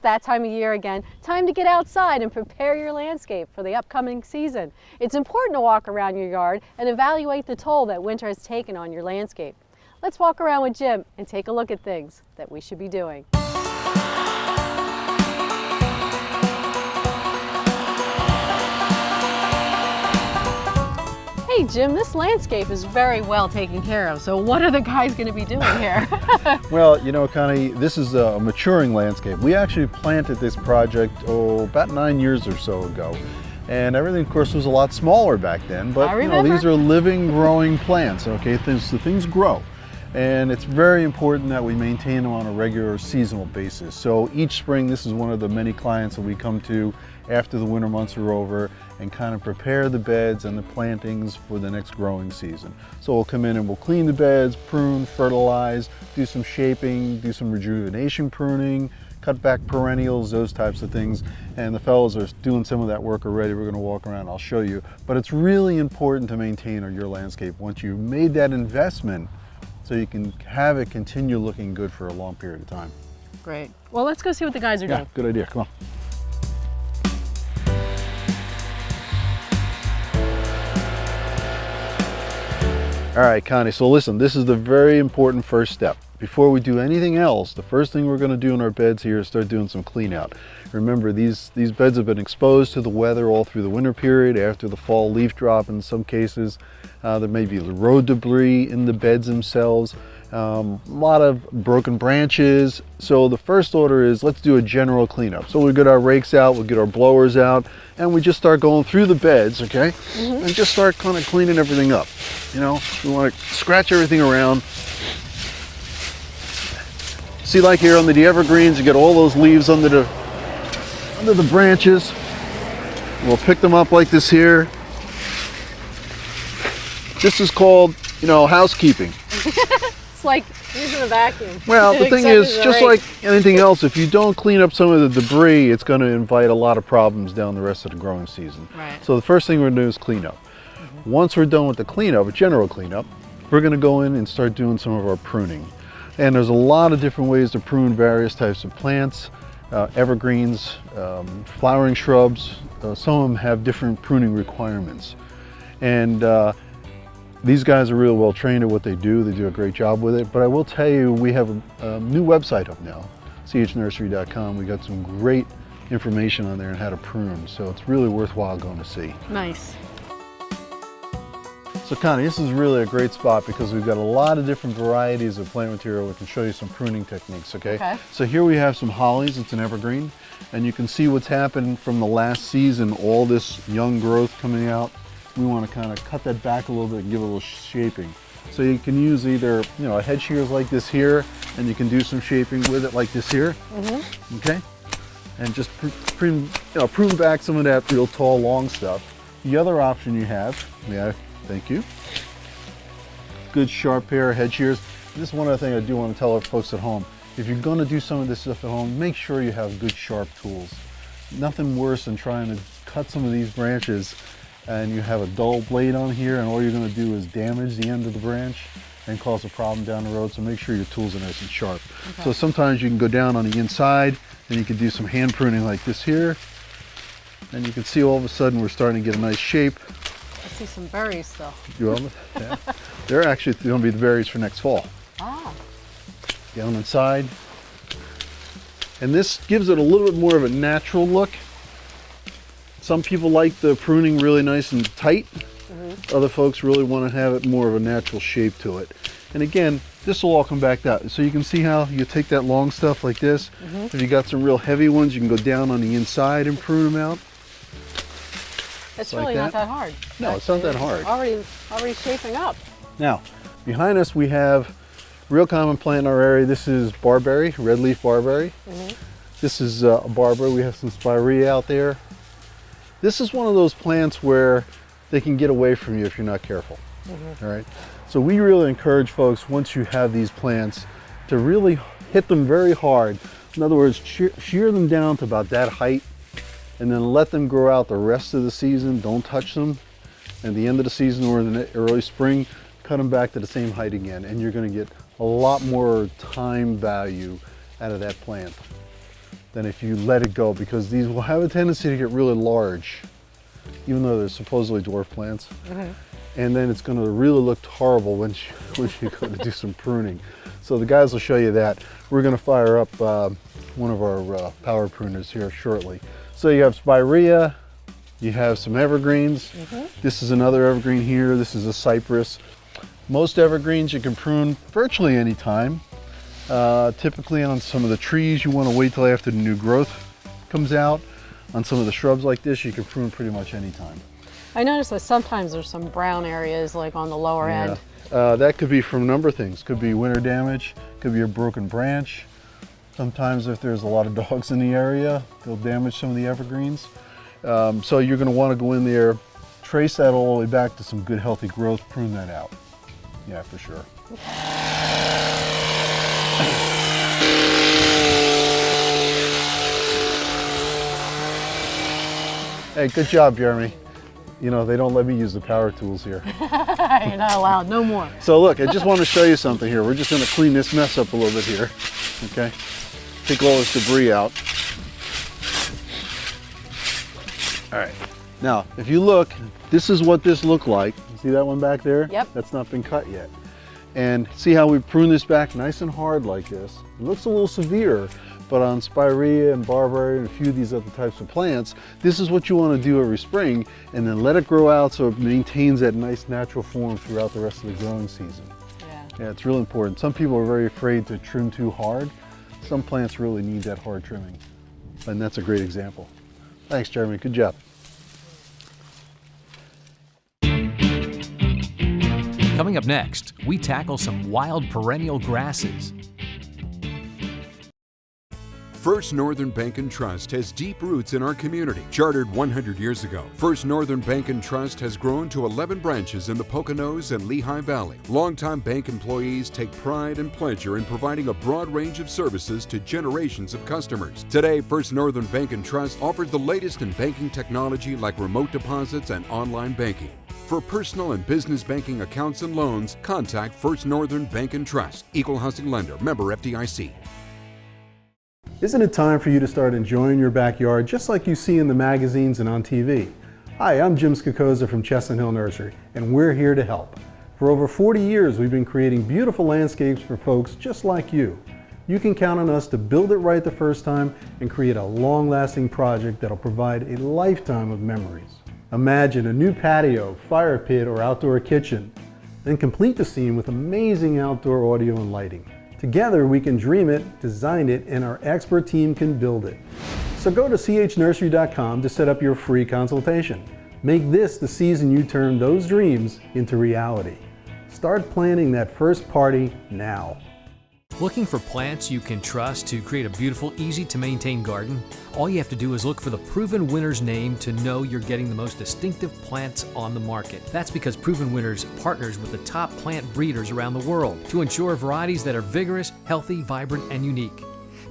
that time of year again. Time to get outside and prepare your landscape for the upcoming season. It's important to walk around your yard and evaluate the toll that winter has taken on your landscape. Let's walk around with Jim and take a look at things that we should be doing. Hey Jim, this landscape is very well taken care of, so what are the guys going to be doing here? Well, you know, Connie, this is a maturing landscape. We actually planted this project, about 9 years or so ago. And everything, of course, was a lot smaller back then, but you know, these are living, growing plants, okay? Things grow. And it's very important that we maintain them on a regular seasonal basis. So each spring, this is one of the many clients that we come to after the winter months are over and kind of prepare the beds and the plantings for the next growing season. So we'll come in and we'll clean the beds, prune, fertilize, do some shaping, do some rejuvenation pruning, cut back perennials, those types of things. And the fellows are doing some of that work already. We're going to walk around, I'll show you. But it's really important to maintain your landscape once you've made that investment, so you can have it continue looking good for a long period of time. Great. Well, let's go see what the guys are doing. Good idea. Come on. All right, Connie, so listen, this is the very important first step. Before we do anything else, the first thing we're going to do in our beds here is start doing some clean out. Remember, these beds have been exposed to the weather all through the winter period, after the fall leaf drop in some cases. There may be road debris in the beds themselves, a lot of broken branches. So the first order is, let's do a general cleanup. So we get our rakes out, we'll get our blowers out, and we just start going through the beds, okay? And just start kind of cleaning everything up. You know, we want to scratch everything around. See, like here under the evergreens, you get all those leaves under the branches. We'll pick them up like this here. This is called, you know, housekeeping. It's like using a vacuum. Well, the thing is, just like anything else, if you don't clean up some of the debris, it's going to invite a lot of problems down the rest of the growing season. Right. So the first thing we're going to do is clean up. Once we're done with the cleanup, a general cleanup, we're going to go in and start doing some of our pruning. And there's a lot of different ways to prune various types of plants, evergreens, flowering shrubs. Some of them have different pruning requirements. And these guys are real well trained at what they do. They do a great job with it. But I will tell you, we have a new website up now, chnursery.com. We got some great information on there on how to prune. So it's really worthwhile going to see. Nice. So Connie, this is really a great spot because we've got a lot of different varieties of plant material. We can show you some pruning techniques, okay? So here we have some hollies, it's an evergreen, and you can see what's happened from the last season, all this young growth coming out. We want to kind of cut that back a little bit and give it a little shaping. So you can use either, you know, a head shears like this here, and you can do some shaping with it like this here, okay? And just prune back some of that real tall, long stuff. The other option you have, thank you. Good sharp pair of head shears. This is one other thing I do want to tell our folks at home. If you're going to do some of this stuff at home, make sure you have good sharp tools. Nothing worse than trying to cut some of these branches and you have a dull blade on here and all you're going to do is damage the end of the branch and cause a problem down the road. So make sure your tools are nice and sharp. So sometimes you can go down on the inside and you can do some hand pruning like this here. And you can see all of a sudden we're starting to get a nice shape. I see some berries though. Yeah. They're actually going to be the berries for next fall. Ah. Down inside. And this gives it a little bit more of a natural look. Some people like the pruning really nice and tight. Other folks really want to have it more of a natural shape to it. And again, this will all come back out. So you can see how you take that long stuff like this. If you got some real heavy ones, you can go down on the inside and prune them out. It's really not that hard. No, it's not that hard. Already shaping up. Now, behind us we have a real common plant in our area. This is barberry, red leaf barberry. This is a barberry. We have some spirea out there. This is one of those plants where they can get away from you if you're not careful. All right. So we really encourage folks, once you have these plants, to really hit them very hard. In other words, shear them down to about that height and then let them grow out the rest of the season. Don't touch them. At the end of the season or in the early spring, cut them back to the same height again, and you're going to get a lot more time value out of that plant. than if you let it go, because these will have a tendency to get really large, even though they're supposedly dwarf plants. And then it's going to really look horrible when you go to do some pruning. So the guys will show you that. We're going to fire up one of our power pruners here shortly. So you have spirea, you have some evergreens. This is another evergreen here. This is a cypress. Most evergreens you can prune virtually any time. Typically on some of the trees you want to wait till after the new growth comes out. On some of the shrubs like this you can prune pretty much any time. I noticed that sometimes there's some brown areas like on the lower end. That could be from a number of things. Could be winter damage, could be a broken branch. Sometimes if there's a lot of dogs in the area, they'll damage some of the evergreens. So you're going to want to go in there, trace that all the way back to some good healthy growth, prune that out. Yeah, for sure. Hey, good job, Jeremy. You know, they don't let me use the power tools here. You're not allowed, no more. So look, I just want to show you something here. We're just going to clean this mess up a little bit here. Okay? Take all this debris out. All right. Now, if you look, this is what this looked like. See that one back there? Yep. That's not been cut yet. And see how we prune this back nice and hard like this? It looks a little severe, but on spirea and barberry and a few of these other types of plants, this is what you want to do every spring, and then let it grow out so it maintains that nice natural form throughout the rest of the growing season. Yeah, it's really important. Some people are very afraid to trim too hard. Some plants really need that hard trimming, and that's a great example. Thanks, Jeremy. Good job. Coming up next, we tackle some wild perennial grasses. First Northern Bank & Trust has deep roots in our community. Chartered 100 years ago, First Northern Bank & Trust has grown to 11 branches in the Poconos and Lehigh Valley. Longtime bank employees take pride and pleasure in providing a broad range of services to generations of customers. Today, First Northern Bank & Trust offers the latest in banking technology like remote deposits and online banking. For personal and business banking accounts and loans, contact First Northern Bank & Trust. Equal housing lender, member FDIC. Isn't it time for you to start enjoying your backyard just like you see in the magazines and on TV? Hi, I'm Jim Skakoza from Chestnut Hill Nursery, and we're here to help. For over 40 years, we've been creating beautiful landscapes for folks just like you. You can count on us to build it right the first time and create a long-lasting project that'll provide a lifetime of memories. Imagine a new patio, fire pit, or outdoor kitchen. Then complete the scene with amazing outdoor audio and lighting. Together we can dream it, design it, and our expert team can build it. So go to chnursery.com to set up your free consultation. Make this the season you turn those dreams into reality. Start planning that first party now. Looking for plants you can trust to create a beautiful, easy-to-maintain garden? All you have to do is look for the Proven Winners name to know you're getting the most distinctive plants on the market. That's because Proven Winners partners with the top plant breeders around the world to ensure varieties that are vigorous, healthy, vibrant, and unique.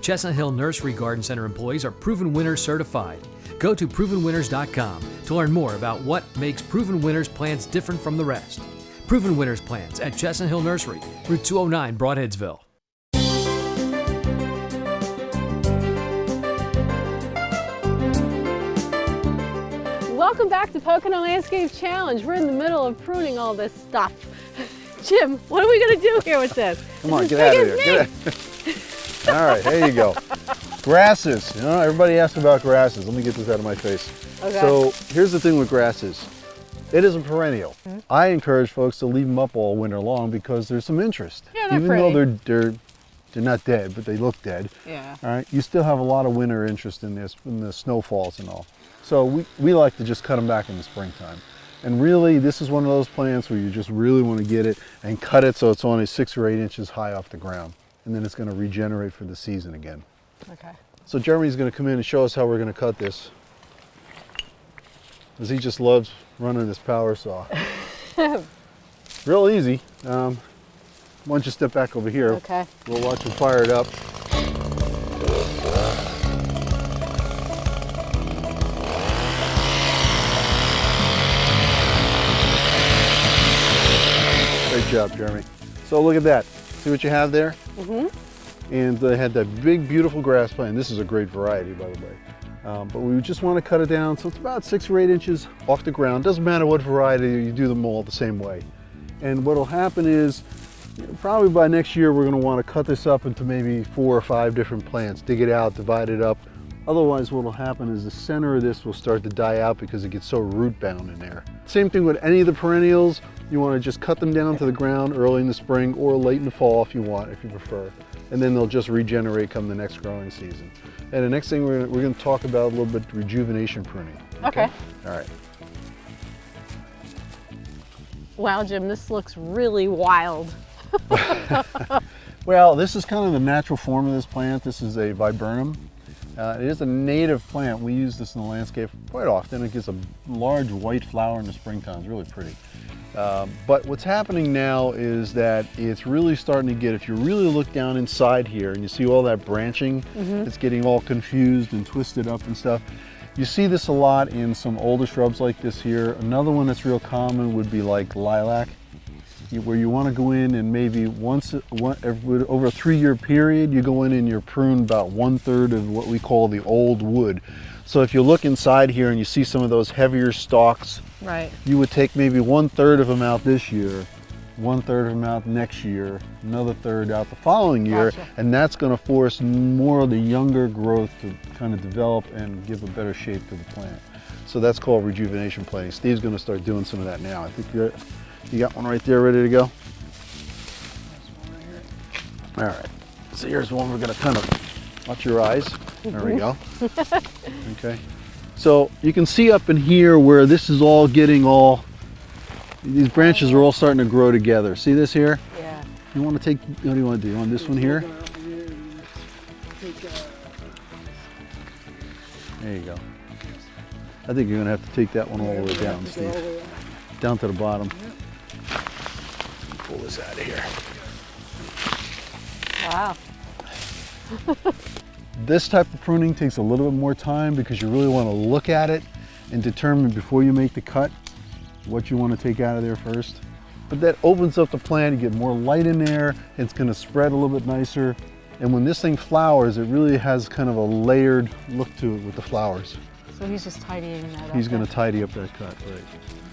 Chestnut Hill Nursery Garden Center employees are Proven Winners certified. Go to provenwinners.com to learn more about what makes Proven Winners plants different from the rest. Proven Winners plants at Chestnut Hill Nursery, Route 209, Broadheadsville. Welcome back to Pocono Landscape Challenge. We're in the middle of pruning all this stuff. Jim, what are we going to do here with this? Come on, get out of here. Get out. All right, there you go. Grasses. You know, everybody asks about grasses. Let me get this out of my face. Okay. So here's the thing with grasses. It isn't perennial. I encourage folks to leave them up all winter long because there's some interest. Yeah, they're Even pretty. though they're not dead, but they look dead. Yeah. All right, you still have a lot of winter interest in this, in the snowfalls and all. So we like to just cut them back in the springtime. And really, this is one of those plants where you just really want to get it and cut it so it's only 6 or 8 inches high off the ground. And then it's going to regenerate for the season again. Okay. So Jeremy's going to come in and show us how we're going to cut this. Because he just loves running his power saw. Real easy. Why don't you step back over here? Okay. We'll watch him fire it up. Great job, Jeremy. So look at that. See what you have there? And they had that big, beautiful grass plant. This is a great variety, by the way. But we just want to cut it down so it's about 6 or 8 inches off the ground. Doesn't matter what variety, you do them all the same way. And what will happen is, probably by next year, we're going to want to cut this up into maybe 4 or 5 different plants, dig it out, divide it up. Otherwise, what will happen is the center of this will start to die out because it gets so root bound in there. Same thing with any of the perennials. You want to just cut them down to the ground early in the spring or late in the fall if you want, if you prefer. And then they'll just regenerate come the next growing season. And the next thing we're going to talk about a little bit rejuvenation pruning. Okay. All right. Wow, Jim, this looks really wild. Well, this is kind of the natural form of this plant. This is a viburnum. It is a native plant. We use this in the landscape quite often. It gets a large white flower in the springtime. It's really pretty. But what's happening now is that it's really starting to get, if you really look down inside here and you see all that branching, it's getting all confused and twisted up and stuff. You see this a lot in some older shrubs like this here. Another one that's real common would be like lilac, where you want to go in and maybe over a 3-year period, you go in and you prune about 1/3 of what we call the old wood. So if you look inside here and you see some of those heavier stalks, Right. you would take maybe 1/3 of them out this year, 1/3 of them out next year, another third out the following year, Gotcha. and that's going to force more of the younger growth to kind of develop and give a better shape to the plant. So that's called rejuvenation planting. Steve's going to start doing some of that now. I think you got one right there ready to go? All right, so here's one we're going to kind of watch your eyes. There we go. Okay, so you can see up in here where this is all getting these branches are all starting to grow together. See this here? Yeah. You want to take, what do you want to do? You want this one here? There you go. I think you're going to have to take that one all the way down, Steve. Down to the bottom. Pull this out of here. Wow. This type of pruning takes a little bit more time because you really want to look at it and determine before you make the cut what you want to take out of there first. But that opens up the plant, you get more light in there, it's going to spread a little bit nicer. And when this thing flowers, it really has kind of a layered look to it with the flowers. So he's just tidying that up. He's going to tidy up that cut, right.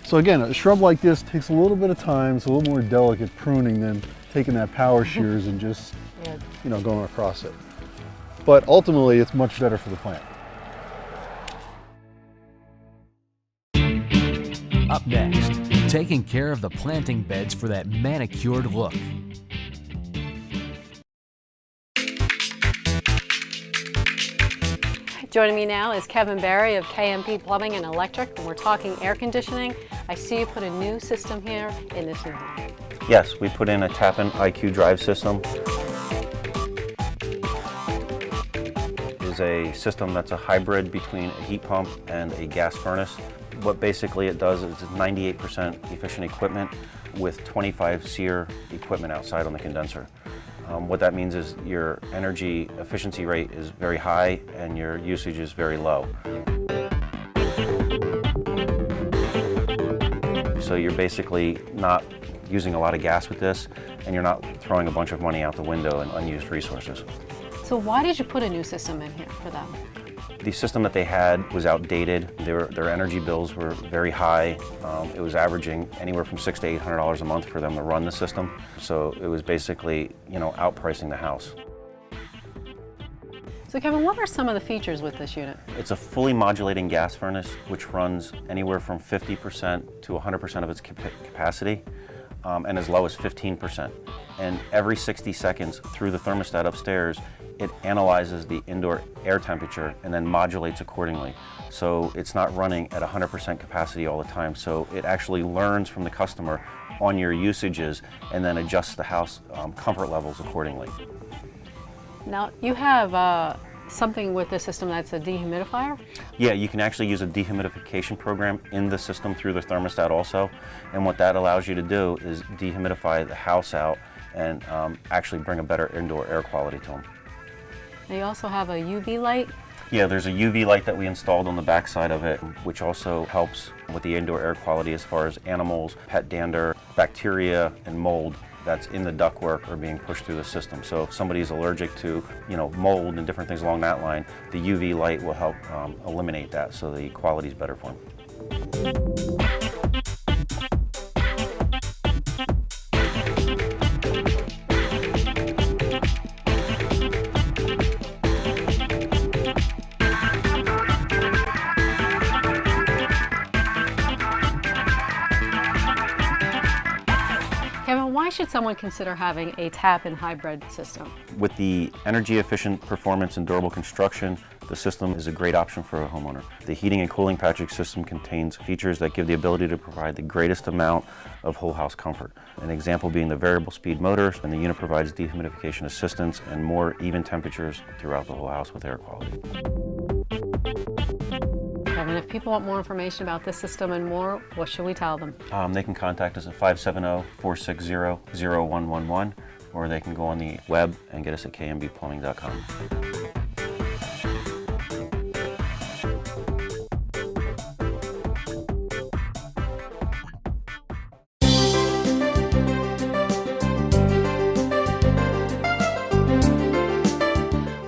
So again, a shrub like this takes a little bit of time. It's a little more delicate pruning than taking that power shears and just, going across it. But ultimately, it's much better for the plant. Up next, taking care of the planting beds for that manicured look. Joining me now is Kevin Barry of KMP Plumbing and Electric, and we're talking air conditioning. I see you put a new system here in this new home. Yes, we put in a tap-in IQ drive system. It is a system that's a hybrid between a heat pump and a gas furnace. What basically it does is it's 98% efficient equipment with 25 SEER equipment outside on the condenser. What that means is your energy efficiency rate is very high and your usage is very low. So you're basically not using a lot of gas with this, and you're not throwing a bunch of money out the window and unused resources. So why did you put a new system in here for them? The system that they had was outdated. Their energy bills were very high. It was averaging anywhere from $600 to $800 a month for them to run the system. So it was basically, outpricing the house. So Kevin, what are some of the features with this unit? It's a fully modulating gas furnace, which runs anywhere from 50% to 100% of its capacity, and as low as 15%. And every 60 seconds through the thermostat upstairs, it analyzes the indoor air temperature and then modulates accordingly. So it's not running at 100% capacity all the time. So it actually learns from the customer on your usages and then adjusts the house comfort levels accordingly. Now, you have something with the system that's a dehumidifier? Yeah, you can actually use a dehumidification program in the system through the thermostat also. And what that allows you to do is dehumidify the house out and actually bring a better indoor air quality to them. Now you also have a UV light. Yeah, there's a UV light that we installed on the back side of it, which also helps with the indoor air quality as far as animals, pet dander, bacteria, and mold that's in the ductwork or being pushed through the system. So if somebody's allergic to, mold and different things along that line, the UV light will help eliminate that, so the quality is better for them. Kevin, why should someone consider having a tap-in hybrid system? With the energy efficient performance and durable construction, the system is a great option for a homeowner. The heating and cooling Patrick system contains features that give the ability to provide the greatest amount of whole house comfort. An example being the variable speed motor, and the unit provides dehumidification assistance and more even temperatures throughout the whole house with air quality. Kevin, if people want more information about this system and more, what should we tell them? They can contact us at 570-460-0111, or they can go on the web and get us at kmbplumbing.com.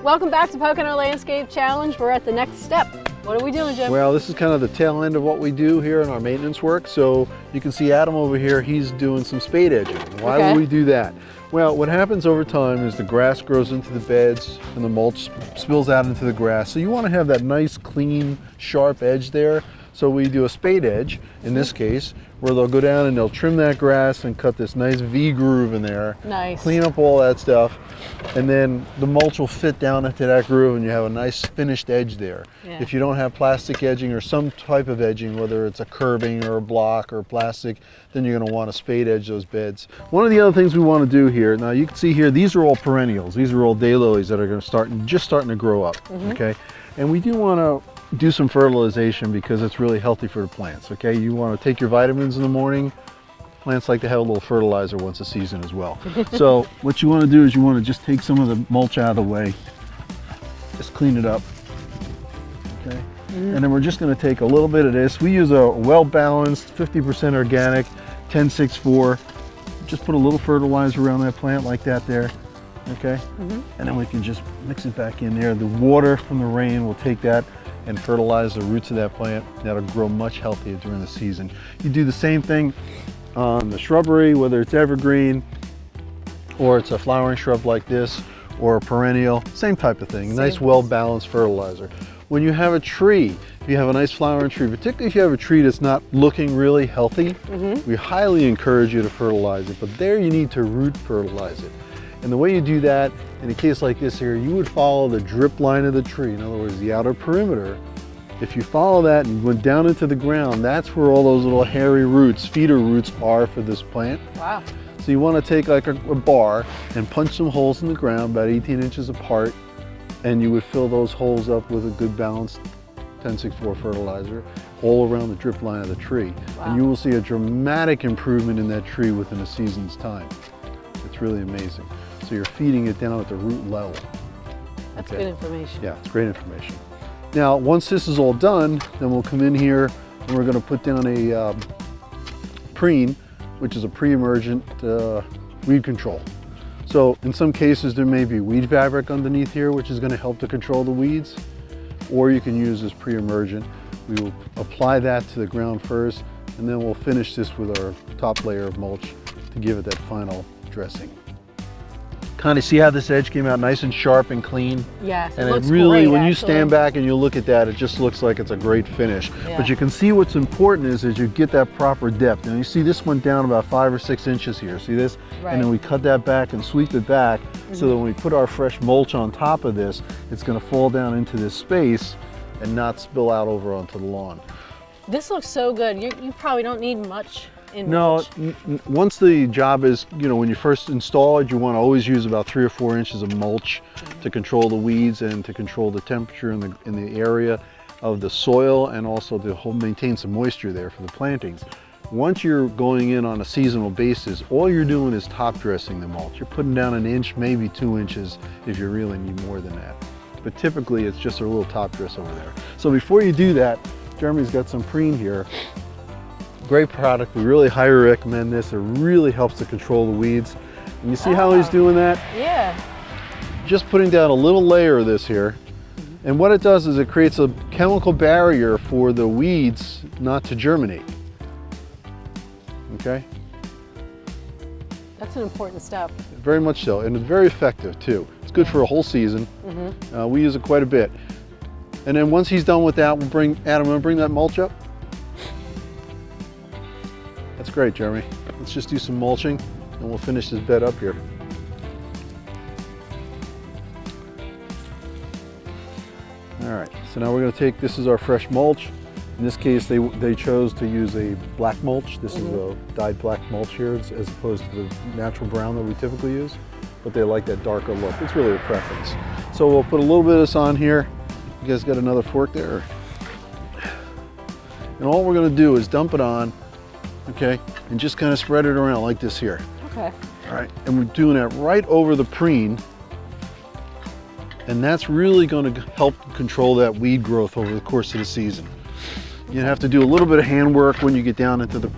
Welcome back to Pocono Landscape Challenge. We're at the next step. What are we doing, Jim? Well, this is kind of the tail end of what we do here in our maintenance work. So you can see Adam over here, he's doing some spade edging. Why would we do that? Well, what happens over time is the grass grows into the beds and the mulch spills out into the grass. So you want to have that nice, clean, sharp edge there. So we do a spade edge, in this case, where they'll go down and they'll trim that grass and cut this nice V groove in there. Nice. Clean up all that stuff. And then the mulch will fit down into that groove and you have a nice finished edge there. Yeah. If you don't have plastic edging or some type of edging, whether it's a curbing or a block or plastic, then you're going to want to spade edge those beds. One of the other things we want to do here, now you can see here, these are all perennials. These are all daylilies that are going to just starting to grow up, okay? And we do want to do some fertilization because it's really healthy for the plants, okay? You want to take your vitamins in the morning. Plants like to have a little fertilizer once a season as well. So what you want to do is you want to just take some of the mulch out of the way. Just clean it up, okay? And then we're just going to take a little bit of this. We use a well-balanced 50% organic 10-6-4. Just put a little fertilizer around that plant like that there, okay? And then we can just mix it back in there. The water from the rain will take that and fertilize the roots of that plant. That'll grow much healthier during the season. You do the same thing on the shrubbery, whether it's evergreen or it's a flowering shrub like this or a perennial, same type of thing. Nice well-balanced fertilizer. When you have a tree, if you have a nice flowering tree, particularly if you have a tree that's not looking really healthy, we highly encourage you to fertilize it, but there you need to root fertilize it. And the way you do that, in a case like this here, you would follow the drip line of the tree. In other words, the outer perimeter. If you follow that and went down into the ground, that's where all those little hairy roots, feeder roots, are for this plant. Wow. So you want to take like a bar and punch some holes in the ground about 18 inches apart, and you would fill those holes up with a good balanced 10-6-4 fertilizer all around the drip line of the tree. Wow. And you will see a dramatic improvement in that tree within a season's time. It's really amazing. So you're feeding it down at the root level. That's good information. Yeah, it's great information. Now, once this is all done, then we'll come in here and we're going to put down a preen, which is a pre-emergent weed control. So in some cases there may be weed fabric underneath here, which is going to help to control the weeds, or you can use this pre-emergent. We will apply that to the ground first, and then we'll finish this with our top layer of mulch to give it that final dressing. Kind of see how this edge came out nice and sharp and clean? Yes, and it looks really, great, when you actually. stand back and you look at that, it just looks like it's a great finish. Yeah. But you can see what's important is you get that proper depth. And you see this went down about 5 or 6 inches here. See this? Right. And then we cut that back and sweep it back so that when we put our fresh mulch on top of this, it's going to fall down into this space and not spill out over onto the lawn. This looks so good. You probably don't need much. No, once the job is, when you first install it, you want to always use about 3 or 4 inches of mulch to control the weeds and to control the temperature in the area of the soil, and also to maintain some moisture there for the plantings. Once you're going in on a seasonal basis, all you're doing is top dressing the mulch. You're putting down 1 inch, maybe 2 inches if you really need more than that. But typically it's just a little top dress over there. So before you do that, Jeremy's got some preen here. Great product. We really highly recommend this. It really helps to control the weeds. And you see how he's doing that? Yeah. Just putting down a little layer of this here. And what it does is it creates a chemical barrier for the weeds not to germinate. Okay? That's an important step. Very much so, and it's very effective too. It's good for a whole season. We use it quite a bit. And then once he's done with that, we'll bring, Adam, want to bring that mulch up? That's great, Jeremy. Let's just do some mulching and we'll finish this bed up here. All right, so now we're going to take, this is our fresh mulch. In this case, they chose to use a black mulch. This is a dyed black mulch here as opposed to the natural brown that we typically use, but they like that darker look. It's really a preference. So we'll put a little bit of this on here. You guys got another fork there? And all we're going to do is dump it on, okay, and just kind of spread it around like this here. Okay. All right, and we're doing that right over the preen. And that's really going to help control that weed growth over the course of the season. You have to do a little bit of handwork when you get down into the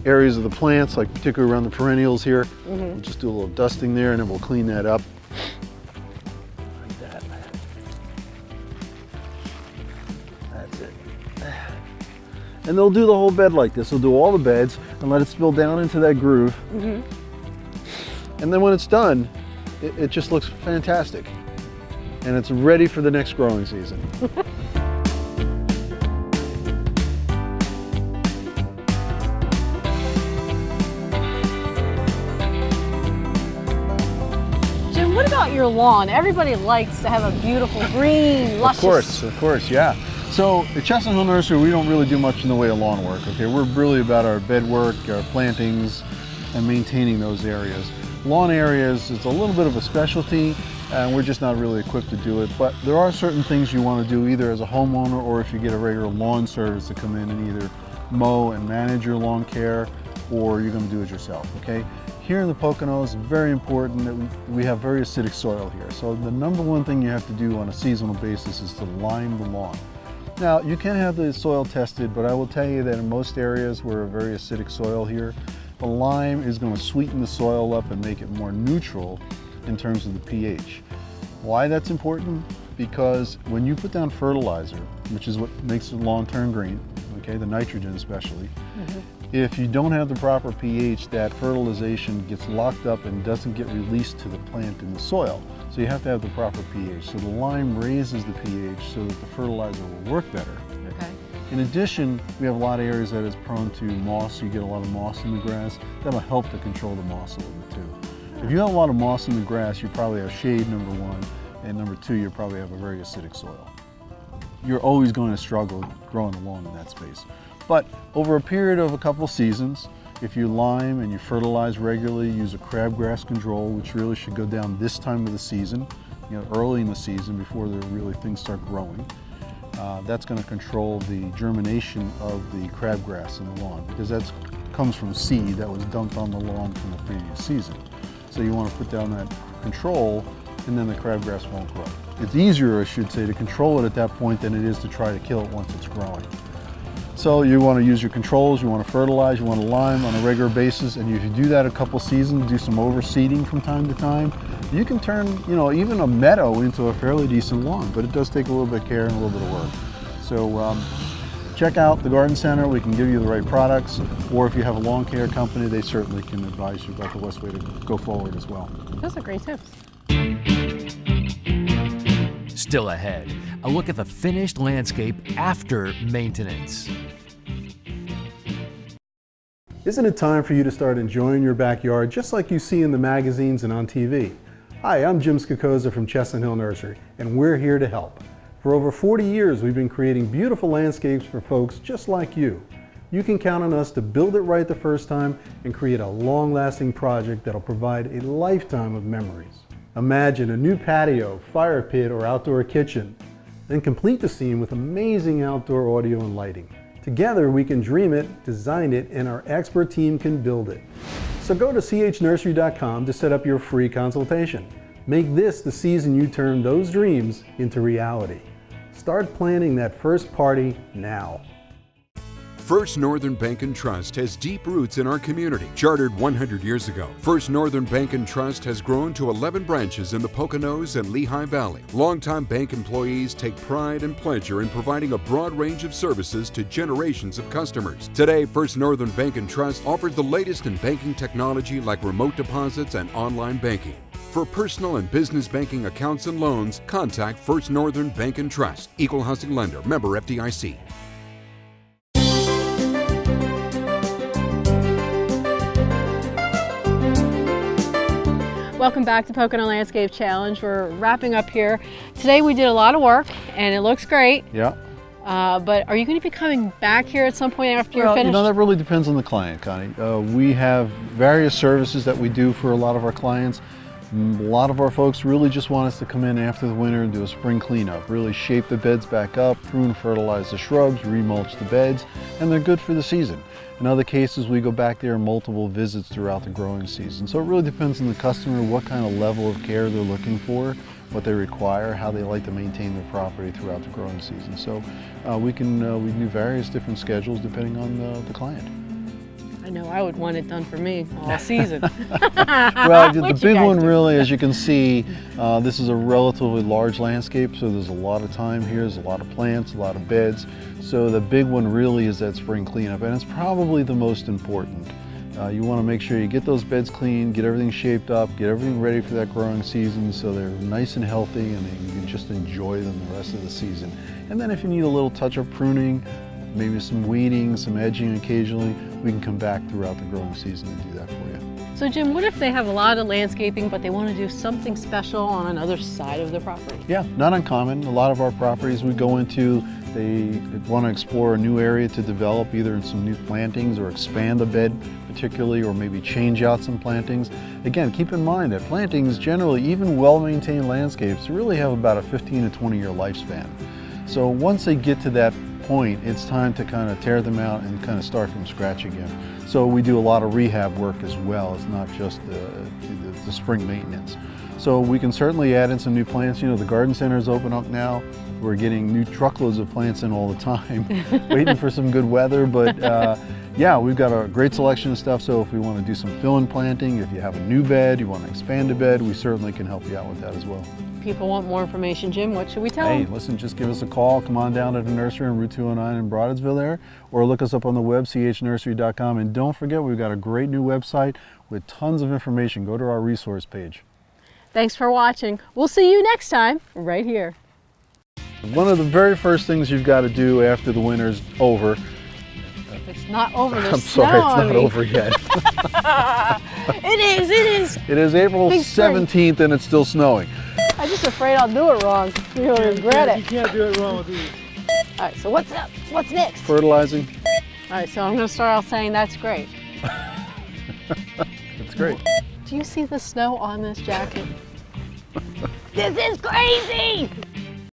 areas of the plants, like particularly around the perennials here. We'll just do a little dusting there and then we'll clean that up. Like that. That's it. And they'll do the whole bed like this. They'll do all the beds and let it spill down into that groove. And then when it's done, it just looks fantastic. And it's ready for the next growing season. Jim, what about your lawn? Everybody likes to have a beautiful green, luscious. Of course, yeah. So at Chestnut Hill Nursery, we don't really do much in the way of lawn work, okay? We're really about our bed work, our plantings, and maintaining those areas. Lawn areas is a little bit of a specialty, and we're just not really equipped to do it, but there are certain things you want to do either as a homeowner or if you get a regular lawn service to come in and either mow and manage your lawn care, or you're going to do it yourself, okay? Here in the Poconos, it's very important that we have very acidic soil here. So the number one thing you have to do on a seasonal basis is to lime the lawn. Now, you can have the soil tested, but I will tell you that in most areas we're a very acidic soil here. The lime is going to sweeten the soil up and make it more neutral in terms of the pH. Why that's important? Because when you put down fertilizer, which is what makes the lawn turn green, okay, the nitrogen especially, if you don't have the proper pH, that fertilization gets locked up and doesn't get released to the plant in the soil. So you have to have the proper pH. So the lime raises the pH so that the fertilizer will work better. Okay. In addition, we have a lot of areas that is prone to moss. You get a lot of moss in the grass. That'll help to control the moss a little bit too. If you have a lot of moss in the grass, you probably have shade, number one, and number two, you probably have a very acidic soil. You're always going to struggle growing a lawn in that space. But over a period of a couple seasons, if you lime and you fertilize regularly, use a crabgrass control, which really should go down this time of the season, you know, early in the season before things start growing. That's going to control the germination of the crabgrass in the lawn, because that comes from seed that was dumped on the lawn from the previous season. So you want to put down that control, and then the crabgrass won't grow. It's easier, I should say, to control it at that point than it is to try to kill it once it's growing. So you want to use your controls, you want to fertilize, you want to lime on a regular basis, and if you do that a couple seasons, do some overseeding from time to time, you can turn, you know, even a meadow into a fairly decent lawn, but it does take a little bit of care and a little bit of work. So check out the Garden Center. We can give you the right products, or if you have a lawn care company, they certainly can advise you about the best way to go forward as well. Those are great tips. Still ahead, a look at the finished landscape after maintenance. Isn't it time for you to start enjoying your backyard just like you see in the magazines and on TV? Hi, I'm Jim Skakoza from Chestnut Hill Nursery, and we're here to help. For over 40 years, we've been creating beautiful landscapes for folks just like you. You can count on us to build it right the first time and create a long-lasting project that'll provide a lifetime of memories. Imagine a new patio, fire pit, or outdoor kitchen. Then complete the scene with amazing outdoor audio and lighting. Together we can dream it, design it, and our expert team can build it. So go to chnursery.com to set up your free consultation. Make this the season you turn those dreams into reality. Start planning that first party now. First Northern Bank and Trust has deep roots in our community. Chartered 100 years ago, First Northern Bank and Trust has grown to 11 branches in the Poconos and Lehigh Valley. Longtime bank employees take pride and pleasure in providing a broad range of services to generations of customers. Today, First Northern Bank and Trust offers the latest in banking technology like remote deposits and online banking. For personal and business banking accounts and loans, contact First Northern Bank and Trust. Equal housing lender. Member FDIC. Welcome back to Pocono Landscape Challenge. We're wrapping up here. Today we did a lot of work and it looks great. Yeah. But are you going to be coming back here at some point after you're finished? You know, that really depends on the client, Connie. We have various services that we do for a lot of our clients. A lot of our folks really just want us to come in after the winter and do a spring cleanup, really shape the beds back up, prune, fertilize the shrubs, remulch the beds, and they're good for the season. In other cases, we go back there multiple visits throughout the growing season. So it really depends on the customer, what kind of level of care they're looking for, what they require, how they like to maintain their property throughout the growing season. So we can do various different schedules depending on the client. I know I would want it done for me all season. Well, the big one really, as you can see, this is a relatively large landscape, so there's a lot of time here, there's a lot of plants, a lot of beds. So the big one really is that spring cleanup, and it's probably the most important. You want to make sure you get those beds clean, get everything shaped up, get everything ready for that growing season so they're nice and healthy and you can just enjoy them the rest of the season. And then if you need a little touch of pruning, maybe some weeding, some edging occasionally, we can come back throughout the growing season and do that for you. So Jim, what if they have a lot of landscaping but they want to do something special on another side of the property? Yeah, not uncommon. A lot of our properties we go into, they want to explore a new area to develop, either in some new plantings or expand a bed particularly, or maybe change out some plantings. Again, keep in mind that plantings generally, even well-maintained landscapes, really have about a 15 to 20 year lifespan. So once they get to that point, it's time to kind of tear them out and kind of start from scratch again. So we do a lot of rehab work as well. It's not just the spring maintenance. So we can certainly add in some new plants. You know, the garden center is open up now. We're getting new truckloads of plants in all the time, waiting for some good weather. But yeah, we've got a great selection of stuff. So if we want to do some fill-in planting, if you have a new bed, you want to expand a bed, we certainly can help you out with that as well. People want more information, Jim, what should we tell them? Hey, listen, just give us a call. Come on down to the nursery on Route 209 in Broadensville there, or look us up on the web, chnursery.com. And don't forget, we've got a great new website with tons of information. Go to our resource page. Thanks for watching. We'll see you next time right here. One of the very first things you've got to do after the winter's over. It's not over. I'm sorry, it's not over yet. It is. It is April 17th and it's still snowing. I'm just afraid I'll do it wrong. You'll regret it. You can't do it wrong with these. All right, so what's up? What's next? Fertilizing. All right, so I'm going to start out saying that's great. It's great. Do you see the snow on this jacket? This is crazy!